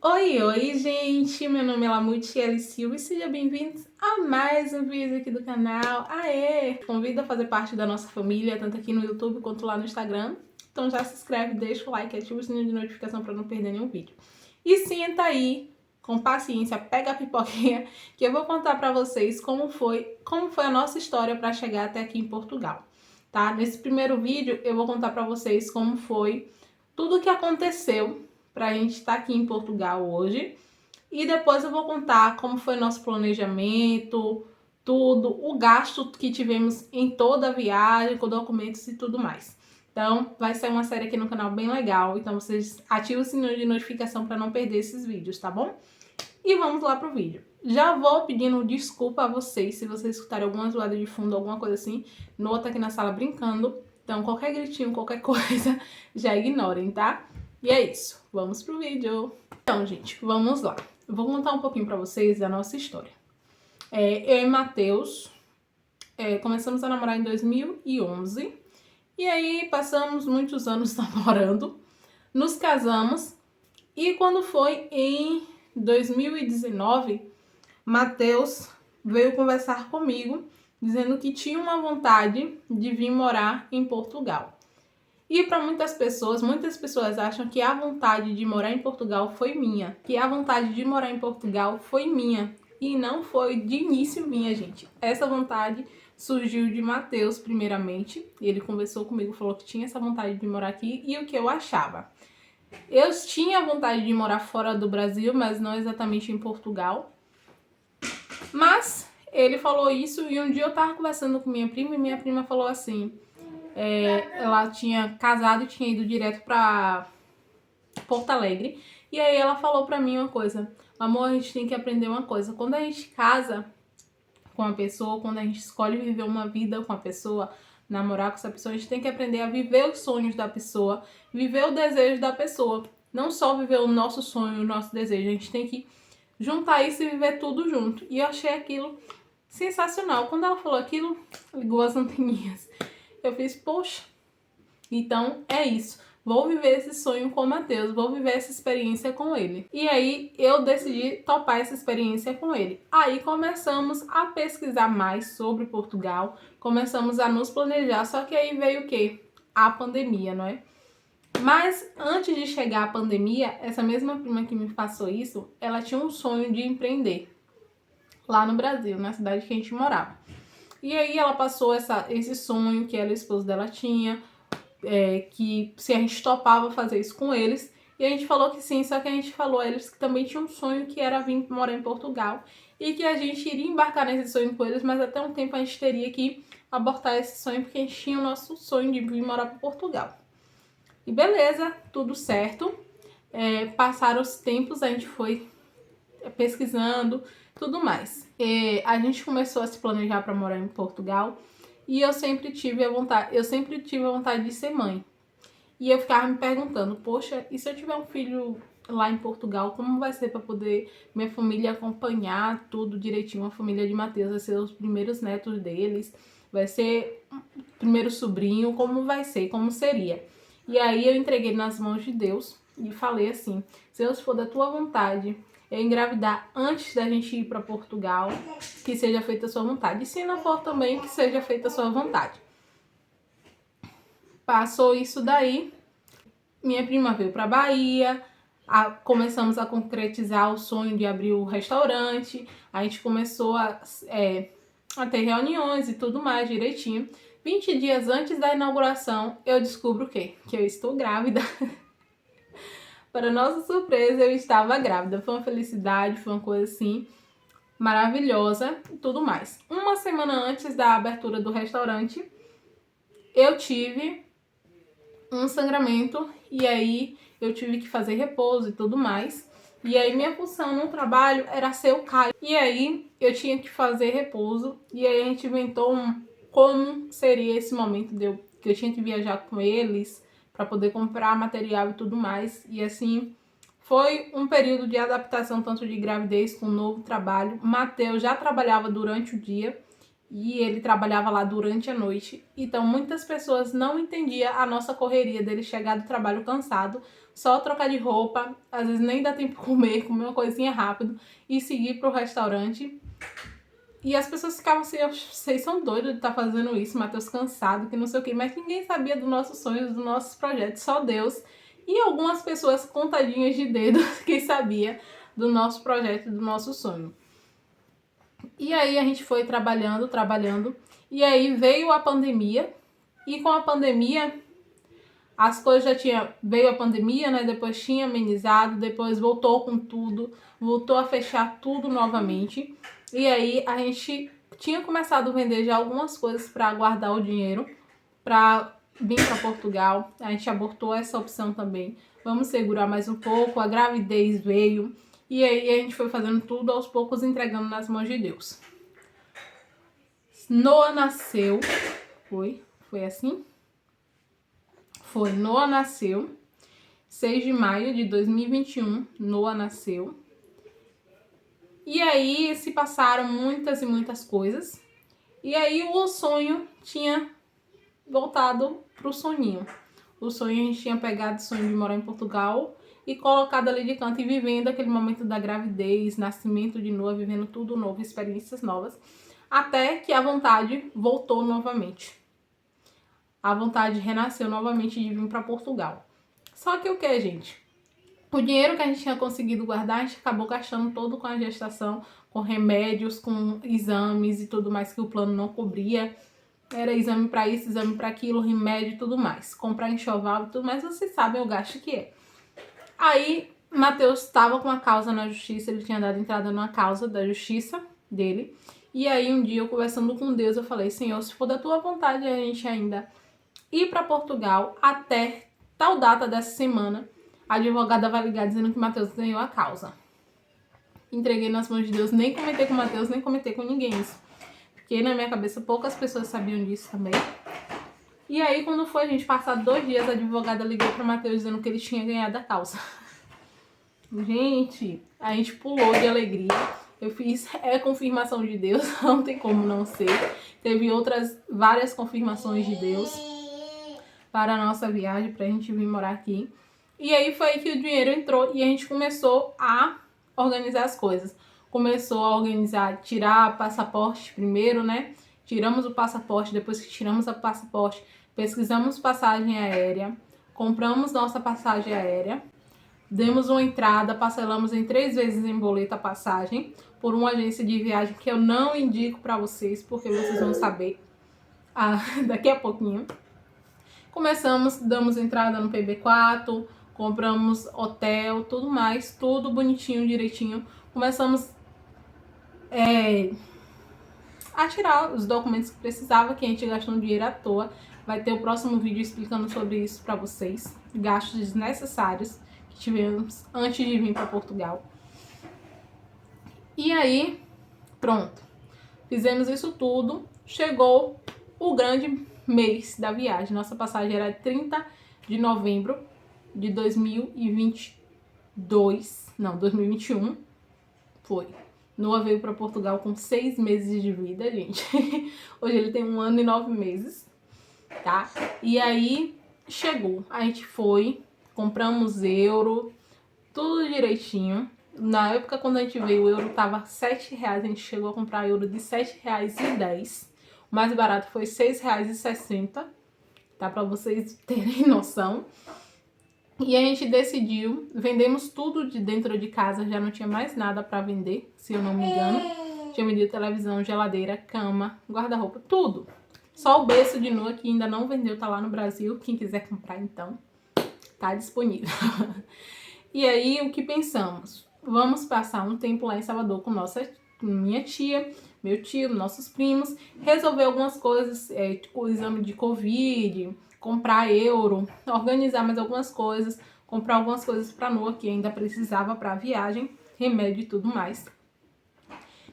Oi, oi, gente! Meu nome é Lamutiele Silva e seja bem-vindos a mais um vídeo aqui do canal. Aê! Convido a fazer parte da nossa família, tanto aqui no YouTube quanto lá no Instagram. Então já se inscreve, deixa o like, ativa o sininho de notificação para não perder nenhum vídeo. E senta aí, com paciência, pega a pipoquinha, que eu vou contar para vocês como foi a nossa história para chegar até aqui em Portugal, tá? Nesse primeiro vídeo eu vou contar para vocês como foi tudo o que aconteceu para a gente estar aqui em Portugal hoje. E depois eu vou contar como foi nosso planejamento, tudo, o gasto que tivemos em toda a viagem, com documentos e tudo mais. Então, vai ser uma série aqui no canal bem legal. Então, vocês ativem o sininho de notificação para não perder esses vídeos, tá bom? E vamos lá pro vídeo. Já vou pedindo desculpa a vocês se vocês escutarem alguma zoada de fundo, alguma coisa assim. Noah tá aqui na sala brincando. Então, qualquer gritinho, qualquer coisa, já ignorem, tá? E é isso, vamos pro vídeo. Então, gente, vamos lá. Eu vou contar um pouquinho pra vocês da nossa história. Eu e Matheus começamos a namorar em 2011. E aí, passamos muitos anos namorando. Nos casamos. E quando foi em 2019, Matheus veio conversar comigo, dizendo que tinha uma vontade de vir morar em Portugal. E para muitas pessoas acham que a vontade de morar em Portugal foi minha. Que a vontade de morar em Portugal foi minha. E não foi de início minha, gente. Essa vontade surgiu de Matheus, primeiramente. Ele conversou comigo, falou que tinha essa vontade de morar aqui e o que eu achava. Eu tinha vontade de morar fora do Brasil, mas não exatamente em Portugal. Mas ele falou isso e um dia eu tava conversando com minha prima e minha prima falou assim... ela tinha casado e tinha ido direto pra Porto Alegre. E aí ela falou pra mim uma coisa: amor, a gente tem que aprender uma coisa. Quando a gente casa com a pessoa, quando a gente escolhe viver uma vida com a pessoa, namorar com essa pessoa, a gente tem que aprender a viver os sonhos da pessoa, viver o desejo da pessoa. Não só viver o nosso sonho, o nosso desejo. A gente tem que juntar isso e viver tudo junto. E eu achei aquilo sensacional. Quando ela falou aquilo, ligou as anteninhas. Eu fiz, poxa, então é isso. Vou viver esse sonho com o Matheus, vou viver essa experiência com ele. E aí eu decidi topar essa experiência com ele. Aí começamos a pesquisar mais sobre Portugal, começamos a nos planejar, só que aí veio o quê? A pandemia, não é? Mas antes de chegar a pandemia, essa mesma prima que me passou isso, ela tinha um sonho de empreender lá no Brasil, na cidade que a gente morava. E aí ela passou esse sonho que ela e o esposo dela tinha, que se a gente topava fazer isso com eles. E a gente falou que sim, só que a gente falou a eles que também tinha um sonho que era vir morar em Portugal. E que a gente iria embarcar nesse sonho com eles, mas até um tempo a gente teria que abortar esse sonho, porque a gente tinha o nosso sonho de vir morar para Portugal. E beleza, tudo certo. Passaram os tempos, a gente foi pesquisando, tudo mais. A gente começou a se planejar para morar em Portugal e eu sempre tive a vontade de ser mãe. E eu ficava me perguntando, poxa, e se eu tiver um filho lá em Portugal, como vai ser para poder minha família acompanhar tudo direitinho? A família de Matheus vai ser os primeiros netos deles, vai ser o primeiro sobrinho, como vai ser, como seria? E aí eu entreguei nas mãos de Deus e falei assim, se Deus for da tua vontade, eu engravidar antes da gente ir para Portugal, que seja feita a sua vontade. E se não for também, que seja feita a sua vontade. Passou isso daí, minha prima veio para Bahia, começamos a concretizar o sonho de abrir o restaurante, a gente começou a ter reuniões e tudo mais direitinho. 20 dias antes da inauguração, eu descubro o quê? Que eu estou grávida. Para nossa surpresa, eu estava grávida. Foi uma felicidade, foi uma coisa assim maravilhosa e tudo mais. Uma semana antes da abertura do restaurante, eu tive um sangramento e aí eu tive que fazer repouso e tudo mais. E aí minha função no trabalho era ser o Caio. E aí eu tinha que fazer repouso e aí a gente inventou como seria esse momento que eu tinha que viajar com eles para poder comprar material e tudo mais. E assim, foi um período de adaptação tanto de gravidez com um novo trabalho. Matheus já trabalhava durante o dia e ele trabalhava lá durante a noite. Então muitas pessoas não entendiam a nossa correria dele chegar do trabalho cansado, só trocar de roupa, às vezes nem dá tempo de comer uma coisinha rápido e seguir pro restaurante. E as pessoas ficavam assim, vocês são doidos de estar fazendo isso, Matheus cansado, que não sei o que, mas ninguém sabia dos nossos sonhos, dos nossos projetos, só Deus. E algumas pessoas contadinhas de dedos que sabia do nosso projeto, do nosso sonho. E aí a gente foi trabalhando, e aí veio a pandemia, e com a pandemia as coisas já tinham, veio a pandemia, né, depois tinha amenizado, depois voltou com tudo, voltou a fechar tudo novamente, e aí a gente tinha começado a vender já algumas coisas para guardar o dinheiro, para vir para Portugal, a gente abortou essa opção também, vamos segurar mais um pouco, a gravidez veio, e aí a gente foi fazendo tudo aos poucos, entregando nas mãos de Deus. Noah nasceu, foi assim? Foi, Noah nasceu, 6 de maio de 2021, Noah nasceu. E aí se passaram muitas e muitas coisas, e aí o sonho tinha voltado pro soninho. O sonho, a gente tinha pegado o sonho de morar em Portugal e colocado ali de canto e vivendo aquele momento da gravidez, nascimento de Noah, vivendo tudo novo, experiências novas, até que a vontade voltou novamente. A vontade renasceu novamente de vir para Portugal. Só que o que, gente? O dinheiro que a gente tinha conseguido guardar, a gente acabou gastando todo com a gestação, com remédios, com exames e tudo mais que o plano não cobria. Era exame para isso, exame para aquilo, remédio e tudo mais. Comprar enxoval e tudo mais, vocês sabem o gasto que é. Aí, Matheus estava com a causa na justiça, ele tinha dado entrada numa causa da justiça dele. E aí, um dia, eu conversando com Deus, eu falei, Senhor, se for da tua vontade, a gente ainda ir para Portugal até tal data dessa semana, a advogada vai ligar dizendo que Matheus ganhou a causa. Entreguei nas mãos de Deus, nem comentei com o Matheus, nem comentei com ninguém isso. Porque na minha cabeça poucas pessoas sabiam disso também. E aí, quando foi a gente passar 2 dias, a advogada ligou para Matheus dizendo que ele tinha ganhado a causa. Gente, a gente pulou de alegria. Eu fiz, confirmação de Deus, não tem como não ser. Teve várias confirmações de Deus para a nossa viagem, para a gente vir morar aqui. E aí foi aí que o dinheiro entrou e a gente começou a organizar as coisas. Começou a organizar, tirar passaporte primeiro, né? Tiramos o passaporte, depois que tiramos o passaporte, pesquisamos passagem aérea, compramos nossa passagem aérea, demos uma entrada, parcelamos em 3 vezes em boleto a passagem, por uma agência de viagem que eu não indico para vocês, porque vocês vão saber daqui a pouquinho. Começamos, damos entrada no PB4, compramos hotel, tudo mais, tudo bonitinho, direitinho. Começamos a tirar os documentos que precisava, que a gente gastou um dinheiro à toa. Vai ter o próximo vídeo explicando sobre isso para vocês. Gastos desnecessários que tivemos antes de vir para Portugal. E aí, pronto. Fizemos isso tudo. Chegou o grande mês da viagem. Nossa passagem era 30 de novembro de 2022. Não, 2021. Foi. Noah veio para Portugal com 6 meses de vida, gente. Hoje ele tem 1 ano e 9 meses, tá? E aí chegou. A gente foi, compramos euro, tudo direitinho. Na época, quando a gente veio, o euro tava R$7. A gente chegou a comprar euro de R$7,10. O mais barato foi R$6,60. Tá? Pra vocês terem noção. E a gente decidiu, vendemos tudo de dentro de casa, já não tinha mais nada pra vender, se eu não me engano. Tinha vendido televisão, geladeira, cama, guarda-roupa, tudo. Só o berço de Noah que ainda não vendeu, tá lá no Brasil. Quem quiser comprar, então, tá disponível. E aí, o que pensamos? Vamos passar um tempo lá em Salvador com minha tia, meu tio, nossos primos, resolver algumas coisas, o exame de Covid, comprar euro, organizar mais algumas coisas, comprar algumas coisas para Noah que ainda precisava para a viagem, remédio e tudo mais.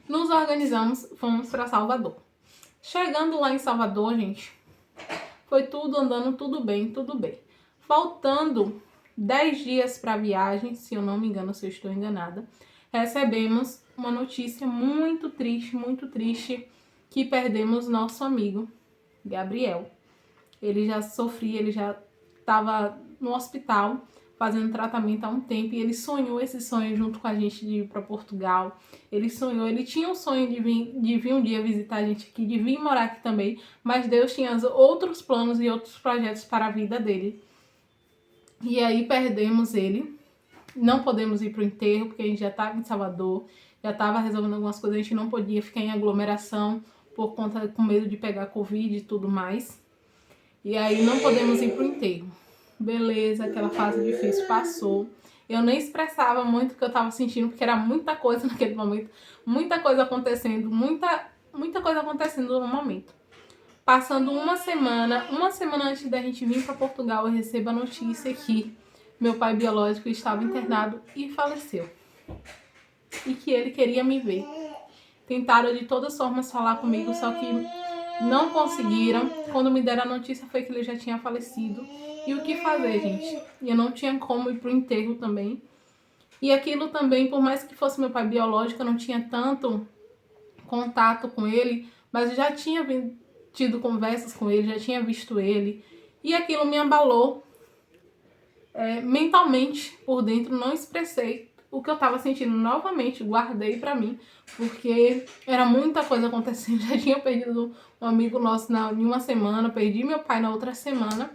Nos organizamos, fomos para Salvador. Chegando lá em Salvador, gente, foi tudo andando, tudo bem, tudo bem. Faltando 10 dias para a viagem, se eu não me engano, se eu estou enganada, recebemos uma notícia muito triste, que perdemos nosso amigo Gabriel. Ele já sofria, ele já estava no hospital fazendo tratamento há um tempo, e ele sonhou esse sonho junto com a gente de ir para Portugal. Ele sonhou, ele tinha um sonho de vir um dia visitar a gente aqui, de vir morar aqui também, mas Deus tinha outros planos e outros projetos para a vida dele. E aí perdemos ele. Não podemos ir para o enterro, porque a gente já estava em Salvador, já estava resolvendo algumas coisas, a gente não podia ficar em aglomeração por conta, com medo de pegar Covid e tudo mais. E aí não podemos ir para o enterro. Beleza, aquela fase difícil passou. Eu nem expressava muito o que eu estava sentindo, porque era muita coisa naquele momento, muita coisa acontecendo, muita coisa acontecendo no momento. Passando uma semana antes da gente vir para Portugal, eu recebo a notícia que meu pai biológico estava internado e faleceu. E que ele queria me ver. Tentaram de todas as formas falar comigo, só que não conseguiram. Quando me deram a notícia foi que ele já tinha falecido. E o que fazer, gente? Eu não tinha como ir pro enterro também. E aquilo também, por mais que fosse meu pai biológico, eu não tinha tanto contato com ele, mas eu já tinha tido conversas com ele, já tinha visto ele. E aquilo me abalou mentalmente, por dentro. Não expressei o que eu estava sentindo novamente, guardei pra mim, porque era muita coisa acontecendo. Já tinha perdido um amigo nosso em uma semana, perdi meu pai na outra semana,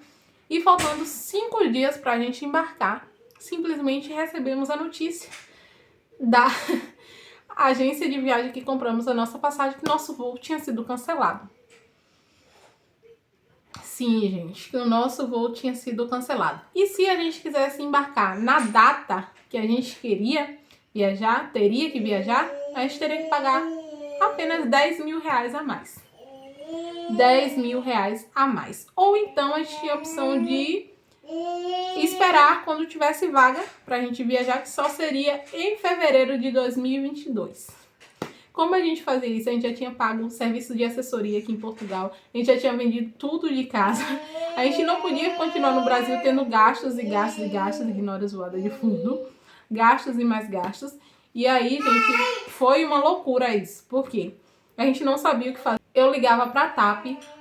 e faltando 5 dias pra gente embarcar, simplesmente recebemos a notícia da agência de viagem que compramos a nossa passagem, que nosso voo tinha sido cancelado. Sim, gente, que o nosso voo tinha sido cancelado. E se a gente quisesse embarcar na data que a gente queria viajar, teria que viajar, a gente teria que pagar apenas 10 mil reais a mais. 10 mil reais a mais. Ou então a gente tinha a opção de esperar quando tivesse vaga pra gente viajar, que só seria em fevereiro de 2022. Como a gente fazia isso? A gente já tinha pago um serviço de assessoria aqui em Portugal, a gente já tinha vendido tudo de casa, a gente não podia continuar no Brasil tendo gastos e gastos e gastos, ignora a zoada de fundo, gastos e mais gastos. E aí, gente, foi uma loucura isso. Por quê? A gente não sabia o que fazer. Eu ligava pra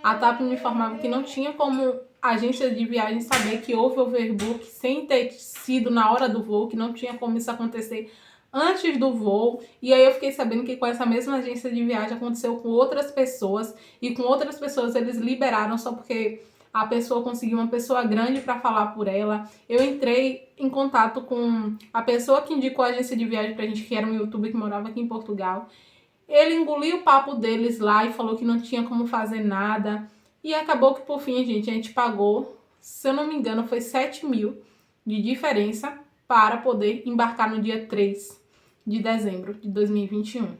a TAP me informava que não tinha como a agência de viagem saber que houve overbook sem ter sido na hora do voo, que não tinha como isso acontecer antes do voo. E aí eu fiquei sabendo que com essa mesma agência de viagem aconteceu com outras pessoas, e com outras pessoas eles liberaram só porque a pessoa conseguiu uma pessoa grande para falar por ela. Eu entrei em contato com a pessoa que indicou a agência de viagem pra gente, que era um youtuber que morava aqui em Portugal. Ele engoliu o papo deles lá e falou que não tinha como fazer nada. E acabou que por fim, gente, a gente pagou, se eu não me engano, foi 7 mil de diferença para poder embarcar no dia 3 de dezembro de 2021.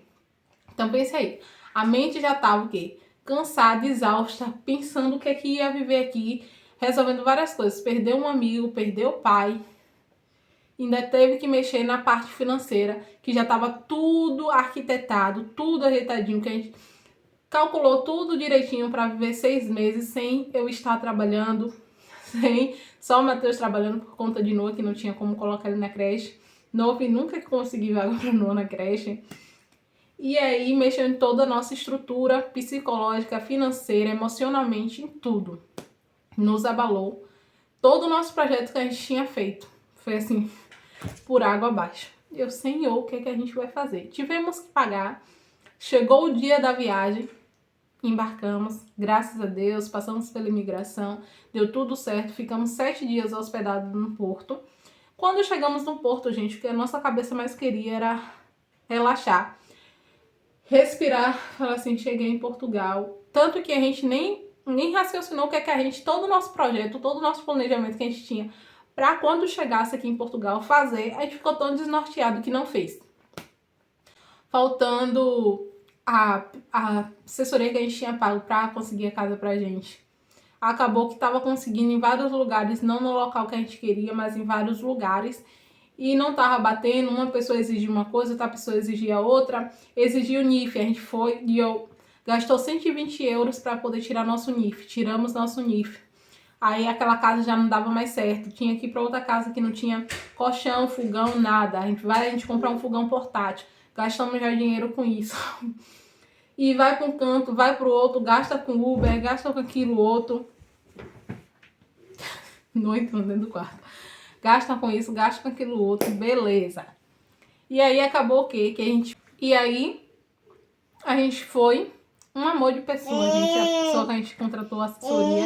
Então pense aí, a mente já estava o quê? Cansada, exausta, pensando o que é que ia viver aqui, resolvendo várias coisas. Perdeu um amigo, perdeu o pai, ainda teve que mexer na parte financeira, que já estava tudo arquitetado, tudo ajeitadinho, que a gente calculou tudo direitinho para viver 6 meses sem eu estar trabalhando, sem só o Matheus trabalhando por conta de Noah, que não tinha como colocar ele na creche. Noah nunca consegui vaga para Noah na creche. E aí mexendo em toda a nossa estrutura psicológica, financeira, emocionalmente, em tudo. Nos abalou. Todo o nosso projeto que a gente tinha feito foi assim, por água abaixo. Eu, Senhor, o que é que a gente vai fazer? Tivemos que pagar. Chegou o dia da viagem, embarcamos, graças a Deus, passamos pela imigração, deu tudo certo, ficamos 7 dias hospedados no Porto. Quando chegamos no Porto, gente, o que a nossa cabeça mais queria era relaxar, respirar, falar assim, cheguei em Portugal. Tanto que a gente nem raciocinou o que é que a gente, todo o nosso projeto, todo o nosso planejamento que a gente tinha para quando chegasse aqui em Portugal fazer, a gente ficou tão desnorteado que não fez. Faltando a assessoria que a gente tinha pago para conseguir a casa pra gente. Acabou que estava conseguindo em vários lugares, não no local que a gente queria, mas em vários lugares. E não tava batendo, uma pessoa exigia uma coisa, outra pessoa exigia outra. Exigia o NIF, a gente foi e gastou 120 euros para poder tirar nosso NIF. Tiramos nosso NIF. Aí aquela casa já não dava mais certo. Tinha que ir para outra casa que não tinha colchão, fogão, nada. A gente comprar um fogão portátil. Gastamos já dinheiro com isso. e vai para um canto, vai para o outro, gasta com Uber, gasta com aquilo outro. Não entrando dentro do quarto. Gasta com isso, gasta com aquilo outro, beleza. E aí acabou o quê? A gente foi um amor de pessoa, gente. A pessoa que a gente contratou a assessoria.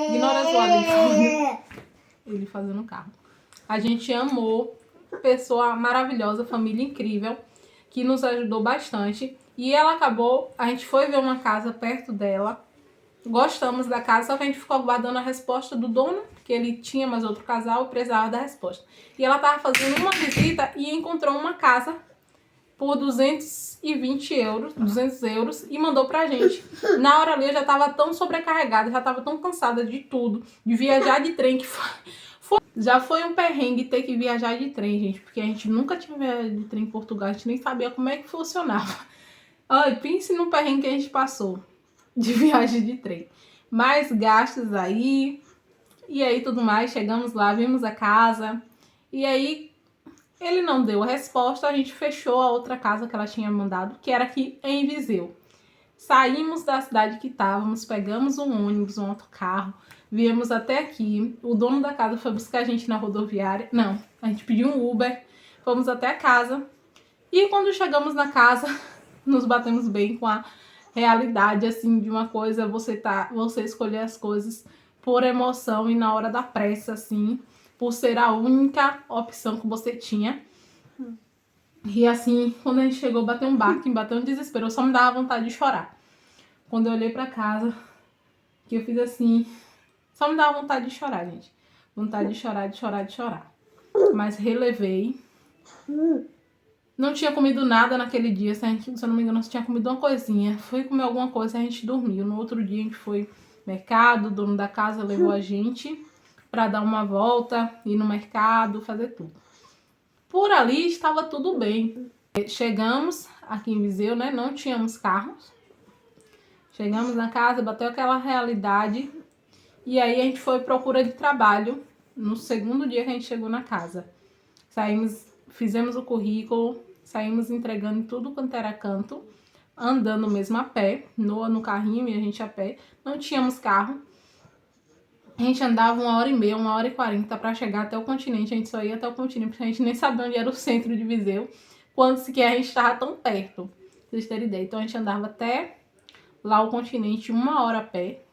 Ignora as zoadas ele fazendo carro. A gente amou, pessoa maravilhosa, família incrível, que nos ajudou bastante. E ela acabou, a gente foi ver uma casa perto dela. Gostamos da casa, só que a gente ficou aguardando a resposta do dono, que ele tinha mais outro casal e precisava da resposta. E ela estava fazendo uma visita e encontrou uma casa por 220 euros, 200 euros, e mandou pra gente. Na hora ali eu já tava tão sobrecarregada, já tava tão cansada de tudo, de viajar de trem, que já foi um perrengue ter que viajar de trem, gente, porque a gente nunca tinha viajado de trem em Portugal, a gente nem sabia como é que funcionava. Ai, pense no perrengue que a gente passou de viagem de trem. Mais gastos aí, e aí tudo mais, chegamos lá, vimos a casa, e aí ele não deu a resposta, a gente fechou a outra casa que ela tinha mandado, que era aqui em Viseu. Saímos da cidade que estávamos, pegamos um ônibus, um autocarro, viemos até aqui. O dono da casa foi buscar a gente na rodoviária. Não, a gente pediu um Uber, fomos até a casa. E quando chegamos na casa, nos batemos bem com a realidade, assim, de uma coisa, você escolher as coisas por emoção e na hora da pressa, assim, por ser a única opção que você tinha. E assim, quando a gente chegou, bateu um baque, bateu um desespero, eu só me dava vontade de chorar. Quando eu olhei pra casa, que eu fiz assim, só me dava vontade de chorar, gente. Vontade de chorar, de chorar, de chorar. Mas relevei. Não tinha comido nada naquele dia, se eu não me engano, tinha comido uma coisinha. Fui comer alguma coisa e a gente dormiu. No outro dia a gente foi no mercado, o dono da casa levou a gente pra dar uma volta, ir no mercado, fazer tudo. Por ali estava tudo bem. Chegamos aqui em Viseu, né? Não tínhamos carros. Chegamos na casa, bateu aquela realidade. E aí a gente foi à procura de trabalho no segundo dia que a gente chegou na casa. Saímos, fizemos o currículo, saímos entregando tudo quanto era canto, andando mesmo a pé, no carrinho e a gente a pé. Não tínhamos carro. A gente andava 1h30, 1h40 para chegar até o continente. A gente só ia até o continente, porque a gente nem sabia onde era o centro de Viseu, quando sequer a gente estava tão perto, pra vocês terem ideia. Então a gente andava até lá o continente 1 hora a pé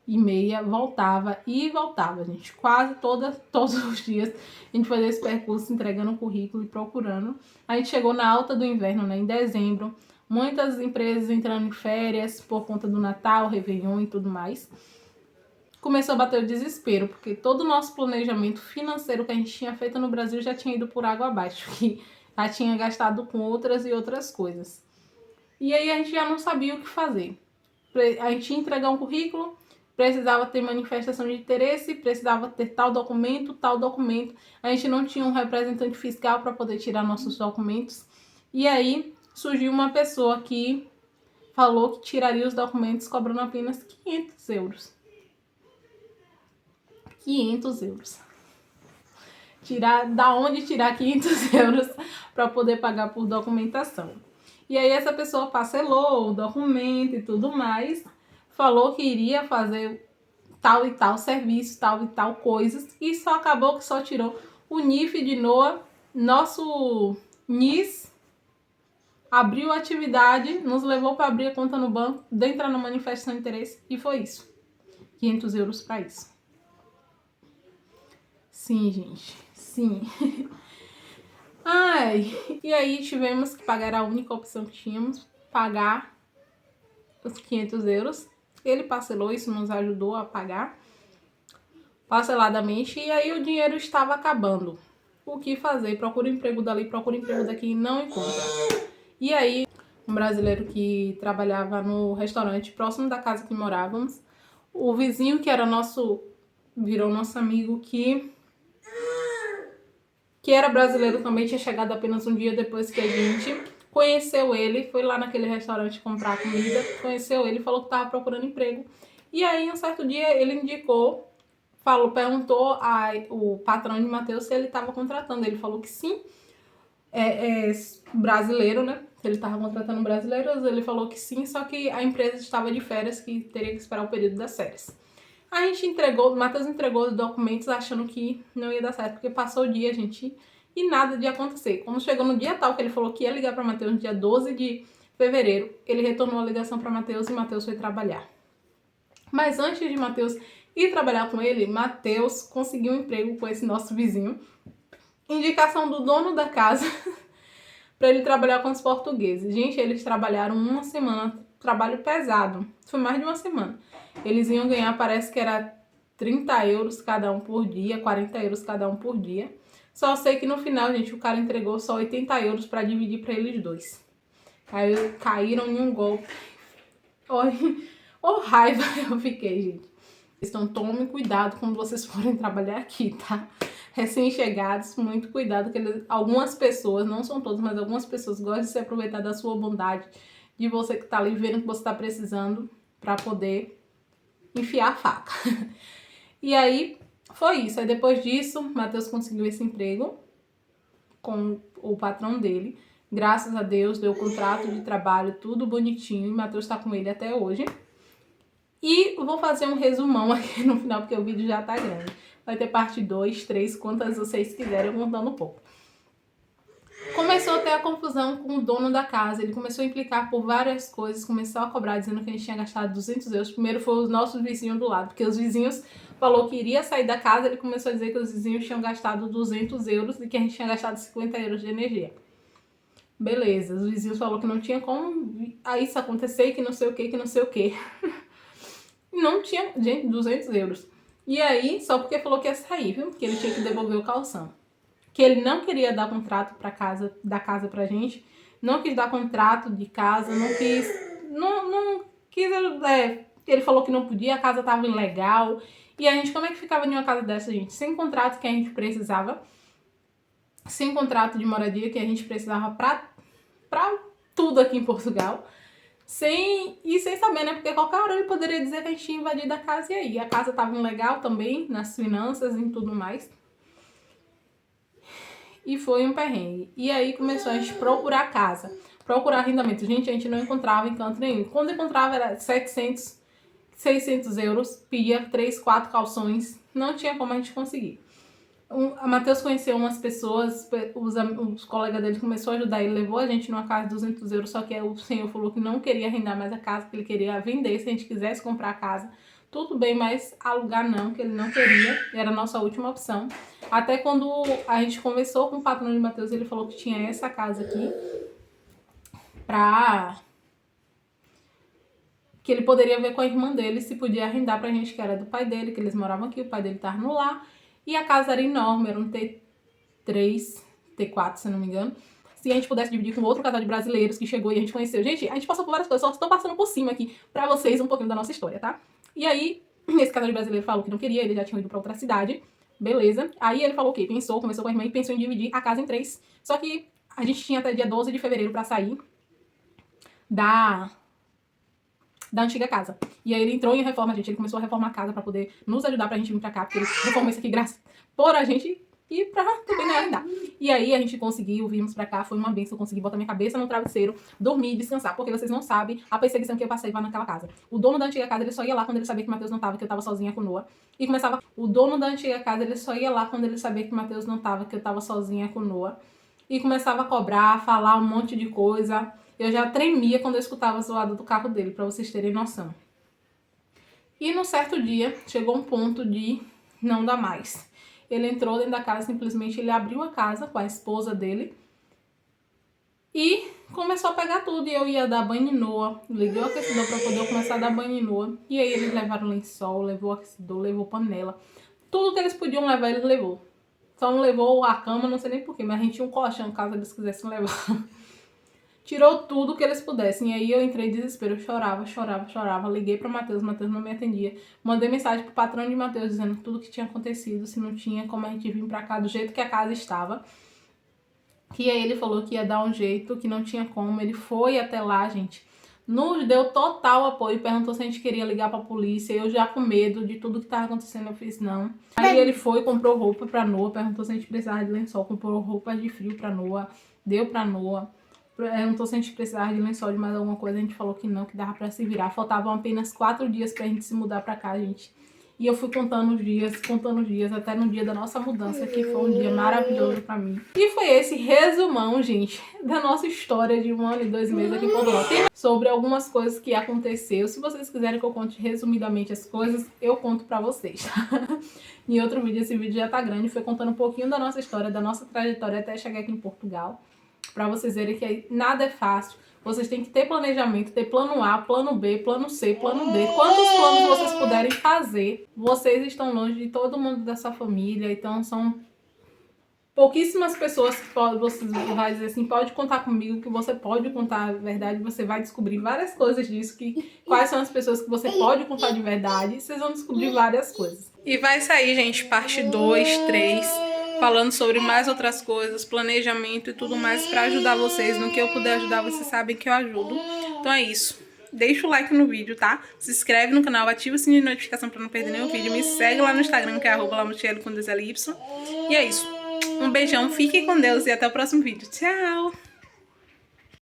e meia, voltava e voltava, gente. Quase todos os dias a gente fazia esse percurso, entregando o currículo e procurando. A gente chegou na alta do inverno, né, em dezembro. Muitas empresas entrando em férias por conta do Natal, Réveillon e tudo mais. Começou a bater o desespero, porque todo o nosso planejamento financeiro que a gente tinha feito no Brasil já tinha ido por água abaixo, que já tinha gastado com outras e outras coisas. E aí a gente já não sabia o que fazer. A gente ia entregar um currículo, precisava ter manifestação de interesse, precisava ter tal documento. A gente não tinha um representante fiscal para poder tirar nossos documentos. E aí surgiu uma pessoa que falou que tiraria os documentos cobrando apenas 500 euros. 500 euros. Da onde tirar 500 euros para poder pagar por documentação? E aí essa pessoa parcelou o documento e tudo mais, falou que iria fazer tal e tal serviço, tal e tal coisas, e só acabou que só tirou o NIF de Noah, nosso NIS, abriu a atividade, nos levou para abrir a conta no banco, entrar na manifestação de interesse, e foi isso. 500 euros para isso. Sim, gente, sim. Ai, e aí tivemos que pagar a única opção que tínhamos, pagar os 500 euros. Ele parcelou, isso nos ajudou a pagar parceladamente, e aí o dinheiro estava acabando. O que fazer? Procura emprego dali, procura emprego daqui e não encontra. E aí, um brasileiro que trabalhava no restaurante próximo da casa que morávamos, o vizinho que era virou nosso amigo, que era brasileiro também, tinha chegado apenas um dia depois que a gente conheceu ele, foi lá naquele restaurante comprar comida, conheceu ele, falou que estava procurando emprego. E aí, um certo dia, ele indicou, perguntou o patrão de Matheus se ele estava contratando. Ele falou que sim, brasileiro, né? se ele estava contratando brasileiros, ele falou que sim, só que a empresa estava de férias, que teria que esperar o período das férias. A gente entregou, o Matheus entregou os documentos achando que não ia dar certo, porque passou o dia, gente, e nada de acontecer. Quando chegou no dia tal que ele falou que ia ligar para Matheus, no dia 12 de fevereiro, ele retornou a ligação para Matheus e Matheus foi trabalhar. Mas antes de Matheus ir trabalhar com ele, Matheus conseguiu um emprego com esse nosso vizinho. Indicação do dono da casa para ele trabalhar com os portugueses. Gente, eles trabalharam uma semana, trabalho pesado. Foi mais de uma semana. Eles iam ganhar, parece que era 30 euros cada um por dia, 40 euros cada um por dia. Só sei que no final, gente, o cara entregou só 80 euros para dividir para eles dois. Aí caíram em um golpe. Olha, oh, raiva eu fiquei, gente. Então tomem cuidado quando vocês forem trabalhar aqui, tá? Recém-chegados, muito cuidado, que algumas pessoas, não são todas, mas algumas pessoas gostam de se aproveitar da sua bondade, de você que tá ali vendo que você tá precisando para poder enfiar a faca. E aí, foi isso. Aí depois disso, Matheus conseguiu esse emprego com o patrão dele. Graças a Deus, deu o contrato de trabalho, tudo bonitinho, e Matheus tá com ele até hoje. E vou fazer um resumão aqui no final, porque o vídeo já tá grande. Vai ter parte 2, 3, quantas vocês quiserem, eu contando um pouco. Começou a ter a confusão com o dono da casa. Ele começou a implicar por várias coisas, começou a cobrar, dizendo que a gente tinha gastado 200 euros. Primeiro foi os nossos vizinhos do lado, porque os vizinhos falou que iria sair da casa. Ele começou a dizer que os vizinhos tinham gastado 200 euros e que a gente tinha gastado 50 euros de energia. Beleza, os vizinhos falou que não tinha como isso acontecer, que não sei o que, não sei o que. Não tinha, gente, 200 euros. E aí, só porque falou que ia sair, viu? Que ele tinha que devolver o calção. Que ele não queria dar contrato da casa pra gente. Não quis dar contrato de casa, não quis... Não quis... ele falou que não podia, a casa tava ilegal. E a gente, como é que ficava em uma casa dessa, gente? Sem contrato que a gente precisava. Sem contrato de moradia que a gente precisava pra tudo aqui em Portugal. Sem saber, né? Porque qualquer hora ele poderia dizer que a gente tinha invadido a casa e aí. A casa estava ilegal também, nas finanças e tudo mais. E foi um perrengue. E aí começou a gente procurar casa, procurar arrendamento. Gente, a gente não encontrava em canto nenhum. Quando encontrava era 700, 600 euros, pedia 3, 4 calções. Não tinha como a gente conseguir. A Matheus conheceu umas pessoas, os colegas dele começou a ajudar, ele levou a gente numa casa de 200 euros, só que o senhor falou que não queria arrendar mais a casa, que ele queria vender se a gente quisesse comprar a casa. Tudo bem, mas alugar não, que ele não queria, era a nossa última opção. Até quando a gente conversou com o patrão de Matheus, ele falou que tinha essa casa aqui, que ele poderia ver com a irmã dele se podia arrendar pra gente, que era do pai dele, que eles moravam aqui, o pai dele tava no lar. E a casa era enorme, era um T3, T4, se não me engano. Se a gente pudesse dividir com outro casal de brasileiros que chegou e a gente conheceu. Gente, a gente passou por várias coisas, só estou passando por cima aqui pra vocês um pouquinho da nossa história, tá? E aí, esse casal de brasileiro falou que não queria, eles já tinham ido pra outra cidade. Beleza. Aí ele falou o quê? Conversou com a irmã e pensou em dividir a casa em 3. Só que a gente tinha até dia 12 de fevereiro pra sair da antiga casa. E aí ele entrou em reforma, gente. Ele começou a reformar a casa pra poder nos ajudar pra gente vir pra cá. Porque ele reformou isso aqui graças por a gente e pra também não arrendar. E aí a gente conseguiu, vimos pra cá, foi uma benção. Eu consegui botar minha cabeça no travesseiro, dormir e descansar. Porque vocês não sabem a perseguição que eu passei lá naquela casa. O dono da antiga casa, ele só ia lá quando ele sabia que Matheus não tava, que eu tava sozinha com Noah. E começava... O dono da antiga casa, ele só ia lá quando ele sabia que Matheus não tava, que eu tava sozinha com Noah. E começava a cobrar, falar um monte de coisa. Eu já tremia quando eu escutava a zoada do carro dele, pra vocês terem noção. E num certo dia, chegou um ponto de não dar mais. Ele entrou dentro da casa, simplesmente ele abriu a casa com a esposa dele e começou a pegar tudo. E eu ia dar banho em Noah, liguei o aquecedor pra poder começar a dar banho em Noah. E aí eles levaram lençol, levou o aquecedor, levou panela. Tudo que eles podiam levar, eles levou. Só não levou a cama, não sei nem porquê, mas a gente tinha um colchão caso eles quisessem levar. Tirou tudo que eles pudessem. E aí eu entrei em desespero, eu chorava. Liguei pra Matheus não me atendia. Mandei mensagem pro patrão de Matheus dizendo tudo que tinha acontecido, se não tinha como a gente vir pra cá do jeito que a casa estava. E aí ele falou que ia dar um jeito, que não tinha como. Ele foi até lá, gente. Nos deu total apoio, perguntou se a gente queria ligar pra polícia. Eu já com medo de tudo que tava acontecendo, eu fiz não. Aí ele foi, comprou roupa pra Noah, perguntou se a gente precisava de lençol, comprou roupas de frio pra Noah, deu pra Noah. perguntou se a gente precisava de lençol, de mais alguma coisa. A gente falou que não, que dava pra se virar. Faltavam apenas 4 dias pra gente se mudar pra cá, gente. E eu fui contando os dias, até no dia da nossa mudança, que foi um dia maravilhoso pra mim. E foi esse resumão, gente, da nossa história de 1 ano e 2 meses aqui em Portugal. Sobre algumas coisas que aconteceu. Se vocês quiserem que eu conte resumidamente as coisas, eu conto pra vocês, tá? Em outro vídeo, esse vídeo já tá grande, foi contando um pouquinho da nossa história, da nossa trajetória até chegar aqui em Portugal. Pra vocês verem que nada é fácil. Vocês têm que ter planejamento, ter plano A, plano B, plano C, plano D. Quantos planos vocês puderem fazer, vocês estão longe de todo mundo da sua família. Então são pouquíssimas pessoas que você vai dizer assim, pode contar comigo, que você pode contar a verdade. Você vai descobrir várias coisas disso, quais são as pessoas que você pode contar de verdade. Vocês vão descobrir várias coisas. E vai sair, gente, parte 2, 3... falando sobre mais outras coisas, planejamento e tudo mais pra ajudar vocês. No que eu puder ajudar, vocês sabem que eu ajudo. Então é isso. Deixa o like no vídeo, tá? Se inscreve no canal, ativa o sininho de notificação pra não perder nenhum vídeo. Me segue lá no Instagram, que é @lamutielo com 2Ly. E é isso. Um beijão, fiquem com Deus e até o próximo vídeo. Tchau!